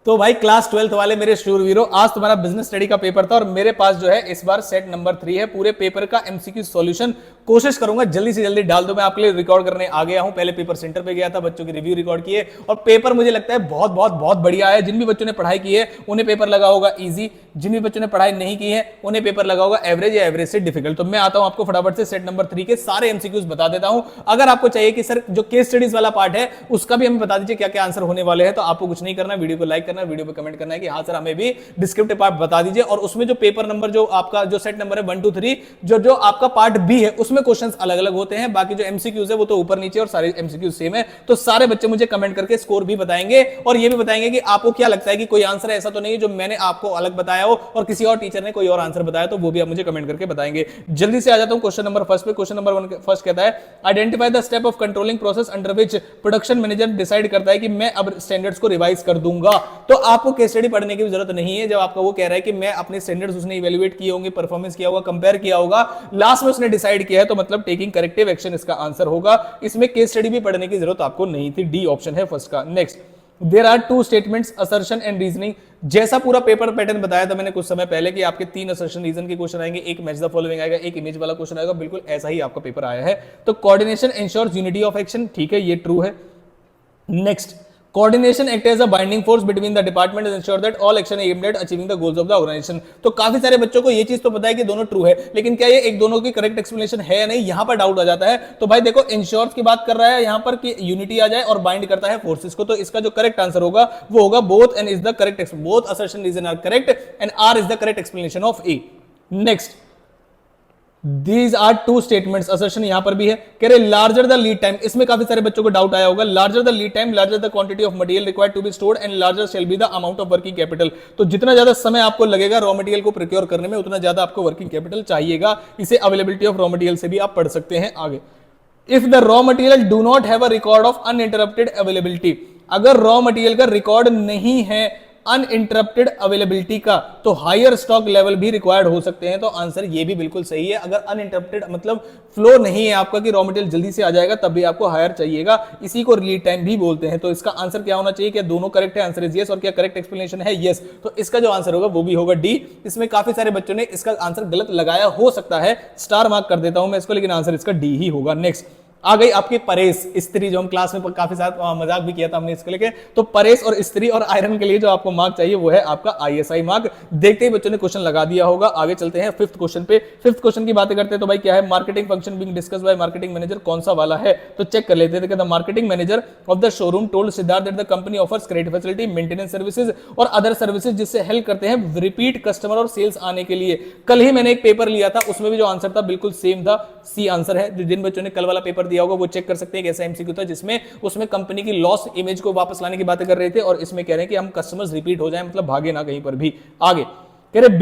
तो भाई class 12th वाले मेरे शूरवीरों, आज तुम्हारा बिजनेस स्टडी का पेपर था और मेरे पास जो है इस बार सेट नंबर 3 है। पूरे पेपर का एमसीक्यू सॉल्यूशन कोशिश करूंगा जल्दी से जल्दी डाल दो। मैं आपके लिए रिकॉर्ड करने आ गया हूं। पहले पेपर सेंटर पे गया था, बच्चों की रिव्यू रिकॉर्ड किए और पेपर मुझे लगता है बहुत बहुत बहुत बढ़िया है। जिन भी बच्चों ने पढ़ाई की है उन्हें पेपर लगा होगा इजी, जिन भी बच्चों ने पढ़ाई नहीं की है उन्हें पेपर लगा होगा एवरेज या एवरेज से डिफिकल्ट। तो मैं आता हूं आपको फटाफट से सेट नंबर 3 के सारे एमसीक्यूज बता देता हूं। अगर आपको चाहिए कि सर जो केस स्टडीज वाला पार्ट है उसका भी हमें बता दीजिए क्या क्या आंसर होने वाले हैं, तो आपको कुछ नहीं करना, वीडियो को लाइक करना, वीडियो पे कमेंट करना है कि हाँ सर हमें भी डिस्क्रिप्टिव पार्ट बता दीजिए। और उसमें जो पेपर नंबर जो आपका जो सेट नंबर है 1 2 3 जो आपका पार्ट बी है उसमें क्वेश्चंस अलग अलग होते हैं। बाकी जो एमसीक्यूज है वो तो ऊपर नीचे और सारे एमसीक्यूज सेम है। तो सारे बच्चे मुझे कमेंट करके स्कोर भी बताएंगे और ये भी बताएंगे कि आपको क्या लगता है कि कोई आंसर ऐसा तो नहीं है जो मैंने आपको अलग बताया हो और किसी और टीचर ने कोई और आंसर बताया, तो वो भी आप मुझे कमेंट करके बताएंगे। जल्दी से आ जाता हूं क्वेश्चन नंबर फर्स्ट पे। क्वेश्चन नंबर 1 फर्स्ट कहता है identify the step of controlling process under which production manager decide करता है कि मैं अब स्टैंडर्ड्स को रिवाइज कर दूंगा। तो आपको केस स्टडी पढ़ने की जरूरत नहीं है। जब आपका वो कह रहा है कि मैं अपने स्टैंडर्ड्स उसने इवैल्यूएट किए होंगे, परफॉर्मेंस किया होगा, कंपेयर किया होगा, लास्ट में उसने डिसाइड किया है, तो मतलब टेकिंग करेक्टिव एक्शन इसका आंसर होगा। इसमें केस स्टडी भी पढ़ने की जरूरत आपको नहीं थी। डी ऑप्शन है फर्स्ट का। Next, there are 2 statements assertion and reasoning. जैसा पूरा पेपर पैटर्न बताया था मैंने कुछ समय पहले कि आपके 3 असर्शन रीजन के क्वेश्चन आएंगे, एक मैच द फॉलोइंग आएगा, एक इमेज वाला क्वेश्चन आएगा। बिल्कुल ऐसा ही आपका पेपर आया है। तो coordination ensures unity of action, ठीक है, ये ट्रू है। Next, coordination act as a binding force between the department and ensure that all action aimed at achieving the goals of the organization। तो काफी सारे बच्चों को ये चीज तो पता है कि दोनों ट्रू है, लेकिन क्या ये एक दोनों की करेक्ट एक्सप्लेनेशन है या नहीं, यहां पर डाउट आ जाता है। तो भाई देखो, इंश्योर्स की बात कर रहा है यहां पर कि यूनिटी आ जाए और बाइंड करता है फोर्सेस को, तो इसका जो करेक्ट आंसर होगा वो होगा both and is the correct, both assertion reason are correct and R is the correct explanation of A. Next, These are 2 statements, assertion यहां पर भी है, कह रहे larger the lead time। इसमें काफी सारे बच्चों को डाउट आया होगा। larger the lead time, larger the quantity of material required to be stored and larger shall be the amount of working capital। तो जितना ज्यादा समय आपको लगेगा रॉ मटेरियल को प्रोक्योर करने में उतना ज्यादा आपको वर्किंग कैपिटल चाहिएगा। इसे अवेलेबिलिटी ऑफ रॉ मटेरियल से भी आप पढ़ सकते हैं आगे। If the raw material do not have a record of uninterrupted availability, अगर रॉ मटेरियल का रिकॉर्ड नहीं है अनइंटरप्टेड अवेलेबिलिटी का, तो हायर स्टॉक लेवल भी रिक्वायर्ड हो सकते हैं। तो आंसर ये भी बिल्कुल सही है। अगर अनइंटरप्टेड मतलब फ्लो नहीं है आपका कि रॉ मटेरियल जल्दी से आ जाएगा, तब भी आपको हायर चाहिएगा। इसी को लीड टाइम भी बोलते हैं। तो इसका आंसर क्या होना चाहिए? क्या दोनों करेक्ट है? Answer is yes. और क्या करेक्ट एक्सप्लेनेशन है? यस। तो इसका जो आंसर होगा वो भी होगा डी। इसमें काफी सारे बच्चों ने इसका आंसर गलत लगाया हो सकता है, स्टार मार्क कर देता हूं मैं इसको, लेकिन आंसर इसका डी ही होगा। नेक्स्ट आ गई आपकी परेस स्त्री, जो हम क्लास में काफी सारा मजाक भी किया था हमने इसके लेके। तो परेस और स्त्री और आयरन के लिए जो आपको मार्क चाहिए वो है आपका आईएसआई मार्क। देखते ही बच्चों ने क्वेश्चन लगा दिया होगा। आगे चलते हैं 5th क्वेश्चन पे। 5th क्वेश्चन की बातें करते हैं। तो भाई क्या है? Marketing function being discussed bye marketing manager, कौन सा वाला है? तो चेक कर लेते हैं। The marketing manager of the showroom told Siddharth that the company offers credit facility, maintenance services और अदर सर्विसेज जिससे हेल्प करते हैं रिपीट कस्टमर और सेल्स आने के लिए। कल ही मैंने एक पेपर लिया था, उसमें भी जो आंसर था बिल्कुल सेम था, सी आंसर है। जिन बच्चों ने कल वाला पेपर दिया होगा वो चेक कर सकते हैं। एक ऐसा एमसीक्यू था जिसमें उसमें कंपनी की लॉस इमेज को वापस लाने की बातें कर रहे थे और इसमें कह रहे हैं कि हम कस्टमर्स रिपीट हो जाएं, मतलब भागे ना कहीं पर भी। आगे कह रहे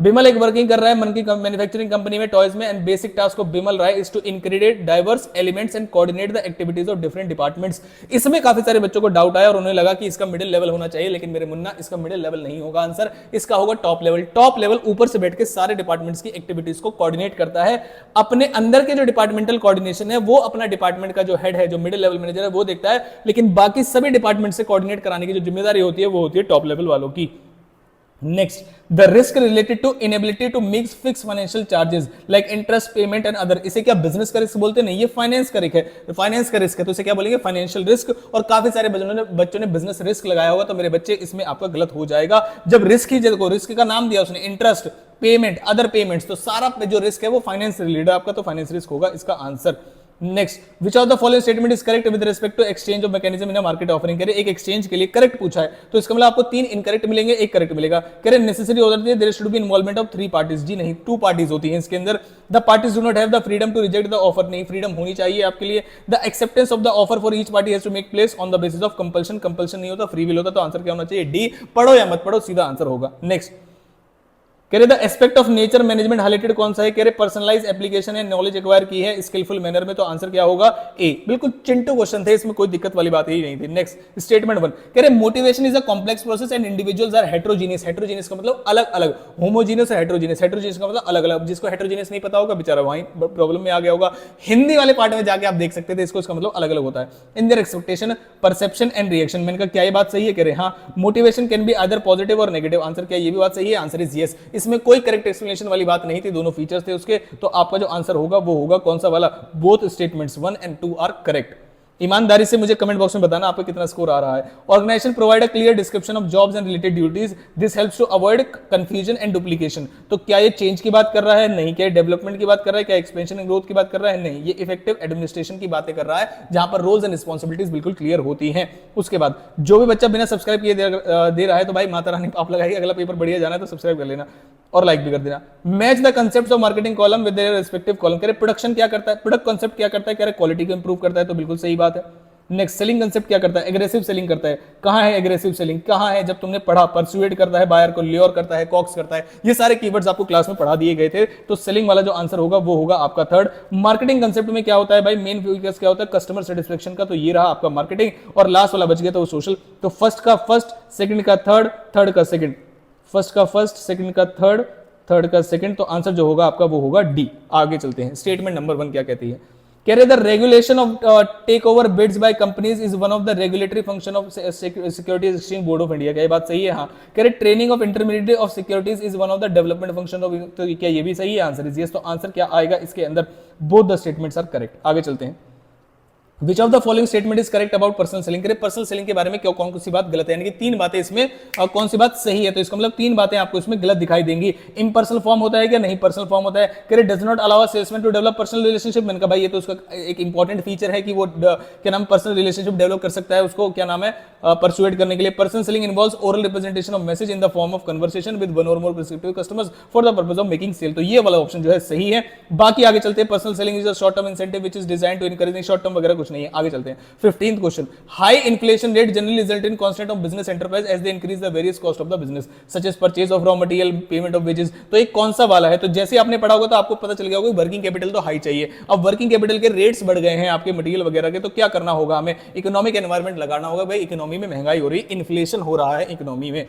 बिमल एक वर्किंग कर रहा है मन की मैन्युफैक्चरिंग कंपनी में टॉयज में, and basic task of Bimal Rai is to integrate diverse elements and coordinate the activities of different departments. इसमें काफी सारे बच्चों को डाउट आया और उन्हें लगा कि इसका मिडिल लेवल होना चाहिए, लेकिन मेरे मुन्ना इसका मिडिल लेवल नहीं होगा आंसर, इसका होगा टॉप लेवल। टॉप लेवल ऊपर से बैठ के सारे डिपार्टमेंट्स की एक्टिविटीज को कोऑर्डिनेट करता है। अपने अंदर के जो डिपार्टमेंटल कोऑर्डिनेशन है वो अपना डिपार्टमेंट का जो हेड है, जो मिडिल लेवल मैनेजर है, वो देखता है, लेकिन बाकी सभी डिपार्टमेंट से कोऑर्डिनेट कराने की जो जिम्मेदारी होती है वो होती है टॉप लेवल वालों की। Next, the risk related to inability to make fixed financial charges like interest payment and other। इसे क्या बिजनेस का रिस्क बोलते हैं? नहीं, ये फाइनेंस का रिस्क है। फाइनेंस का रिस्क है तो इसे क्या बोलेंगे? Financial risk. और काफी सारे बच्चों ने बिजनेस रिस्क लगाया होगा, तो मेरे बच्चे इसमें आपका गलत हो जाएगा। जब रिस्क ही देखो, रिस्क का नाम दिया उसने इंटरेस्ट पेमेंट अदर पेमेंट्स, तो सारा जो रिस्क है वो फाइनेंस से रिलेटेड आपका, तो फाइनेंस रिस्क होगा इसका answer. Next, which of the following statement is correct with respect to exchange of mechanism in market offering. कह रहे एक एक्सचेंज के लिए करेक्ट पूछा है, तो इसका मतलब आपको 3 इनकरेक्ट मिलेंगे, एक करेक्ट मिलेगा। कह रहे नेसेसरी होता है there should be involvement of 3 parties. जी नहीं, 2 पार्टीज होती हैं इसके अंदर। The parties do not have the freedom to reject the offer, नहीं, फ्रीडम होनी चाहिए आपके लिए। The acceptance of the offer for each party has to make place on the basis of compulsion, compulsion नहीं होता, फ्री विल होता। तो answer क्या होना चाहिए? डी। पढ़ो या मत पढ़ो, सीधा आंसर होगा। नेक्स्ट, कह रहे the aspect of nature management highlighted कौन सा है, कह रहे पर्सनलाइज एप्लीकेशन है, नॉलेज एक्वायर की है स्किलफुल मैनर में, तो आंसर क्या होगा ए। बिल्कुल चिंटू क्वेश्चन थे, इसमें कोई दिक्कत वाली बात ही नहीं थी। नेक्स्ट स्टेटमेंट 1 कह रहे motivation is a complex process and individuals are heterogeneous. Heterogeneous का मतलब अलग अलग, होमोजीनियस और हेट्रोजीनियस। हेट्रोजीनियस का मतलब अलग अलग, जिसको हेट्रोजीनियस नहीं पता होगा बेचारा वहीं प्रॉब्लम में आ गया होगा। हिंदी वाले पार्ट में जाके आप देख सकते थे इसको, इसका मतलब अलग अलग होता है। In their expectation perception and reaction. मैंने कहा क्या ये बात सही है, कह रहे हाँ। Motivation can be other positive और नेगेटिव। आंसर क्या ये भी बात सही है, आंसर इज यस। इसमें कोई करेक्ट एक्सप्लेनेशन वाली बात नहीं थी, दोनों फीचर्स थे उसके, तो आपका जो आंसर होगा वो होगा कौन सा वाला, both statements 1 and 2 are correct. ईमानदारी से मुझे कमेंट बॉक्स में बताना आपको कितना स्कोर आ रहा है। Organisation provide a clear description of jobs and related duties, this helps to avoid confusion and duplication. तो क्या ये चेंज की बात कर रहा है, नहीं। क्या डेवलपमेंट की बात कर रहा है, क्या एक्सपेंशन एंड ग्रोथ की बात कर रहा है, नहीं। ये इफेक्टिव एडमिनिस्ट्रेशन की बातें कर रहा है, जहां पर रोल्स एंड रिस्पॉन्सिबिलिटीज बिल्कुल क्लियर होती हैं। उसके बाद जो भी बच्चा बिना सब्सक्राइब किए दे रहा है, तो भाई माता रानी आप लगाइए, अगला पेपर बढ़िया जाना है तो सब्सक्राइब कर लेना और लाइक भी कर देना। Match the concepts of marketing column with their respective column. कह रहे प्रोडक्शन क्या करता है, प्रोडक्ट कॉन्सेप्ट क्या करता है, कह रहे क्वालिटी को इंप्रूव करता है, तो बिल्कुल सही बात है। नेक्स्ट सेलिंग कंसेप्ट क्या करता है, एग्रेसिव सेलिंग करता है। कहां है एग्रेसिव सेलिंग, कहां है, जब तुमने पढ़ा परसुएड करता है, बायर को ल्योर करता है, कॉक्स करता है, ये सारे कीवर्ड्स आपको क्लास में पढ़ा दिए गए थे। तो सेलिंग वाला जो आंसर होगा वो होगा आपका थर्ड। मार्केटिंग कंसेप्ट में क्या होता है भाई, मेन फोकस क्या होता है, कस्टमर सेटिस्फेक्शन का, तो ये रहा आपका मार्केटिंग। और लास्ट वाला बच गया तो वो सोशल। तो फर्स्ट का फर्स्ट, सेकंड का थर्ड, थर्ड का सेकंड, फर्स्ट का फर्स्ट, सेकंड का थर्ड, थर्ड का सेकंड, तो आंसर जो होगा आपका वो होगा डी। आगे चलते हैं, स्टेटमेंट नंबर 1 क्या कहती है। कह रहे the regulation of take over bids by companies is one of the regulatory function of securities exchange board of India. क्या ये बात सही है, हाँ। कह रहे training of intermediate of securities is one of the development function of, तो क्या ये भी सही है, आंसर इज यस। तो आंसर क्या आएगा इसके अंदर, both the statements are correct. आगे चलते हैं। Which of the following statement is correct about personal selling? करें पर्सनल सेलिंग के बारे में क्यों कौन सी बात गलत है, यानी कि 3 बातें इसमें कौन सी बात सही है, तो इसका मतलब 3 बातें आपको इसमें गलत दिखाई देंगी। इम्पर्सनल फॉर्म होता है क्या, नहीं पर्सनल फॉर्म होता है। कह रहे does not allow salesman to develop personal relationship. मैंने कहा भाई ये तो उसका एक इंपॉर्टेंट फीचर है कि वो क्या नाम पर्सनल रिलेशनशिप डेवलप कर सकता है, उसको क्या नाम है परसुएट करने के लिए। Personal selling involves oral representation of message in the form of conversation with one or more prospective customers for the purpose of making sale, तो ये वाला ऑप्शन जो है सही है। बाकी आगे चलते हैं, personal selling is a short term incentive which is designed to encourage, short term वगैरह कुछ नहीं है। आगे चलते हैं। 15th question, high inflation rate generally result in constant of business enterprise as they increase the various cost of the business such as purchase of raw material, payment of wages, तो एक कौन सा वाला है। तो जैसे आपने पढ़ा होगा तो आपको पता चल गया होगा वर्किंग कैपिटल तो हाई चाहिए। अब वर्किंग कैपिटल के रेट्स बढ़ गए हैं आपके मटेरियल वगैरह के, तो क्या करना होगा, हमें इकोनॉमिक एनवायरमेंट लगाना होगा। भाई इकोनॉमी में महंगाई हो रही, इन्फ्लेशन हो रहा है इकोनॉमी में।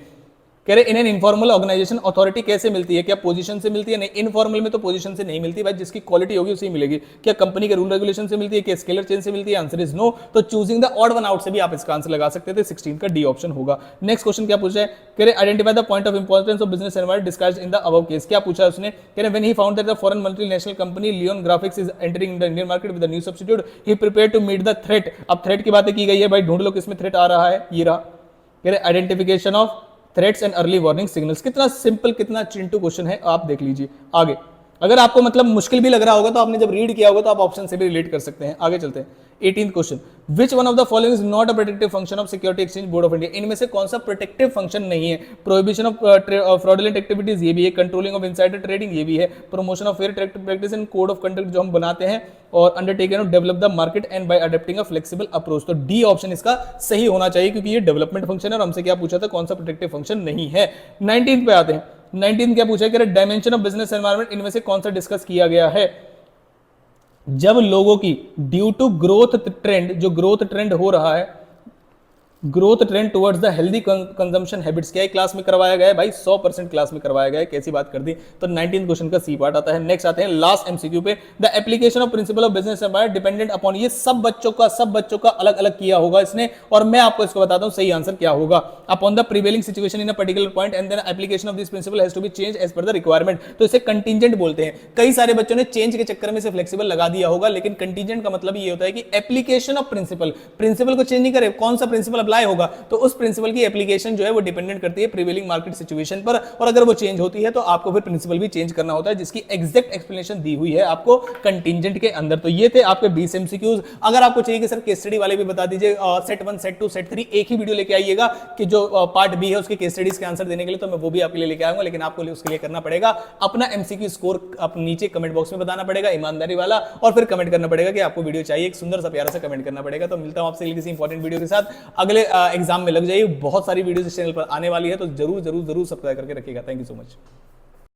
कह रहे in an informal organisation authority कैसे मिलती है, क्या पोजीशन से मिलती है, नहीं इनफॉर्मल में तो पोजीशन से नहीं मिलती भाई, जिसकी क्वालिटी होगी उसी मिलेगी। क्या कंपनी के रूल रेगुलेशन से मिलती है, क्या स्केलर चेंज से मिलती है, आंसर इज नो। तो choosing the odd one out से भी आप इसका आंसर लगा सकते थे, 16 का डी ऑप्शन होगा। नेक्स्ट क्वेश्चन क्या पूछा है, कह रहे identify the point of importance of business environment described in the above case. क्या पूछा है उसने, कह रहे when he found that the foreign multinational company Leon graphics is entering the Indian market with the new substitute, he prepared to meet the threat. अब threat की बातें की गई है भाई, ढूंढ लो किसमें थ्रेट आ रहा है, ये रहा। कह रहे identification of threats and early warning signals. कितना सिंपल कितना चिंटू क्वेश्चन है, आप देख लीजिए। आगे अगर आपको मतलब मुश्किल भी लग रहा होगा तो आपने जब रीड किया होगा तो आप ऑप्शन से भी रिलेट कर सकते हैं। आगे चलते हैं। 18th question, which one of the following is not a protective function of security exchange board of India. इनमें से कौन सा प्रोटेक्टिव फंक्शन नहीं है। प्रोहिबिशन ऑफ फ्रॉडुलेंट एक्टिविटीज, ये भी है। कंट्रोलिंग ऑफ इनसाइडर ट्रेडिंग, ये भी है। Promotion of fair practice and code of conduct जो हम बनाते हैं, और undertaken to develop the market and by adopting a flexible approach. तो डी ऑप्शन इसका सही होना चाहिए, क्योंकि ये डेवलपमेंट फंक्शन है और हमसे क्या पूछा था, कौन सा प्रोटेक्टिव फंक्शन नहीं है। 19th पे आते हैं। 19 क्या पूछा है, डायमेंशन ऑफ बिजनेस एनवायरनमेंट, इनमें से कौन सा डिस्कस किया गया है। जब लोगों की ड्यू टू ग्रोथ ट्रेंड, जो ग्रोथ ट्रेंड हो रहा है, growth trend towards the healthy consumption habits, क्या क्लास में करवाया गया है भाई, 100% क्लास में करवाया गया है। कैसी बात कर दी। तो 19th क्वेश्चन का सी पार्ट आता है। नेक्स्ट आते हैं लास्ट एमसीक्यू पे, the application of principle of business environment dependent upon, ये सब बच्चों का अलग अलग किया होगा इसने, और मैं आपको इसको बताता हूं सही आंसर क्या होगा। Upon the prevailing situation in a particular point and then application of this principle has to be change as per the requirement, तो इसे कंटीजेंट बोलते हैं। कई सारे बच्चों ने चेंज के चक्कर में से फ्लेक्सिबल लगा दिया होगा, लेकिन कंटीजेंट का मतलब ये होता है कि एप्लीकेशन ऑफ प्रिंसिपल, प्रिंसिपल को चेंज नहीं करे, कौन सा प्रिंसिपल अप्लाई होगा, तो उस प्रिंसिपल की एप्लीकेशन जो है वो डिपेंडेंट करती है प्रिवेलिंग मार्केट सिचुएशन पर, और अगर वो चेंज होती है तो आपको फिर प्रिंसिपल भी चेंज करना होता है, जिसकी एग्जैक्ट एक्सप्लेनेशन दी हुई है आपको कंटीजेंट के अंदर। तो ये थे आपके 20 एमसीक्यूज। अगर आपको चाहिए कि सर केस स्टडी वाले भी बता दीजिए, सेट 1 सेट 2 सेट 3 एक ही वीडियो लेके आइएगा, कि जो पार्ट बी है उसके केस स्टडीज के आंसर देने के लिए, तो मैं वो भी आपके लिए लेके आऊंगा। लेकिन आपको उसके लिए करना पड़ेगा अपना एमसीक्यू स्कोर आप नीचे कमेंट बॉक्स में बताना पड़ेगा, ईमानदारी वाला, और फिर कमेंट करना पड़ेगा कि आपको वीडियो चाहिए, एक सुंदर सा प्यारा सा कमेंट करना पड़ेगा। तो मिलता हूं आपसे किसी इंपॉर्टेंट वीडियो के साथ, अगले एग्जाम में लग जाइए। बहुत सारी वीडियोस इस चैनल पर आने वाली है, तो जरूर सब्सक्राइब करके रखिएगा। Thank you so much.